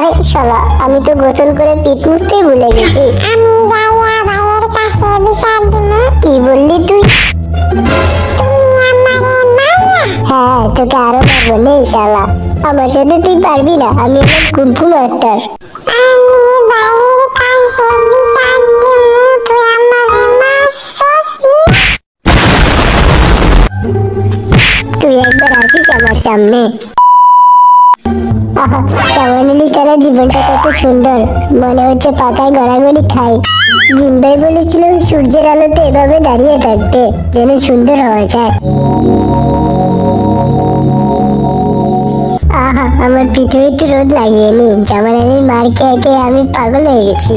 আরে শালা, আমি তো গোসল করে পিঠ মুছতেই ভুলে গেছি। আমি যাইয়া ভাইয়ের কাছে বিচার দিব। কি বললি তুই? তুমি আমারে মারলা। হ্যাঁ, তোকে আরো মারবো নে শালা। আমার সাথে তুই পারবি না, আমি হলাম কুম্ফু মাস্টার। আমি ভাইয়ের কাছে বিচার দিব। তুই আমারে মারছস। তুই একবার আসিস আমার সামনে। আহা, চাওয়ানুলি তারা জীবনটা কত সুন্দর, মনে হচ্ছে পাকায় গড়াগড়ি খাই। জিম্বাই বলেছিল সূর্যের আলোতে এভাবে দাঁড়িয়ে থাকতে, যেন সুন্দর হওয়া যায়। আহা, আমার পিঠে একটু রোদ লাগিয়ে নি। জামানানির মার খেয়ে খেয়ে আমি পাগল হয়ে গেছি।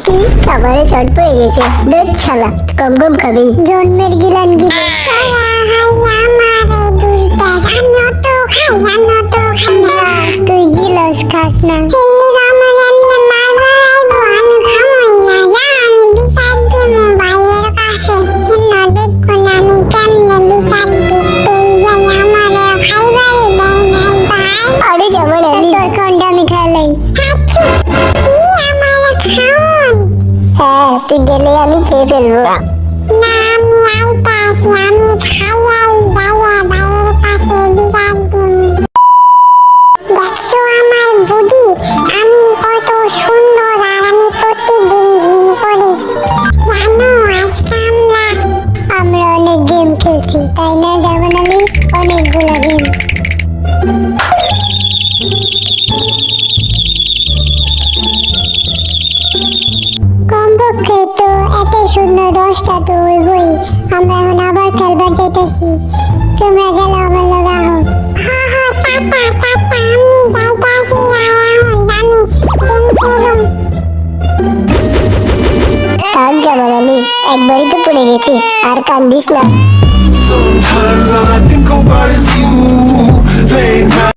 কি খাবারে শর্ট পড়ে গেছে। দেখ শালা, কম কম খাবি। জন্মের গিলান গিলে। তুই গিলাস খাস না। আরে জামানানি, তোর কোনটা আমি খাইলাই। হ্যাঁ, তুই গেলে আমি খেয়ে ফেলবো। দেখছো আমার বুদ্ধি, আমি কত সুন্দর আর আমি প্রতিদিন জিম করি। জানো আজকে আমরা অনেক গেম খেলছি, তাই না জামানানি? অনেকগুলো গেম। কমপক্ষে তো 1-0-10টা তো হইবই। আমরা এখন আবার খেলবার যাইতেছি। তোমরা গেলে আমার লগে আহো। টাটা টাটা, আমি যাইতাছি এখন। আমি গেম খেলুম। থাক জামানানি, একবারই তো পড়ে গেছিস, আর কান্দিস না। Sometimes all I think about is you. Late night.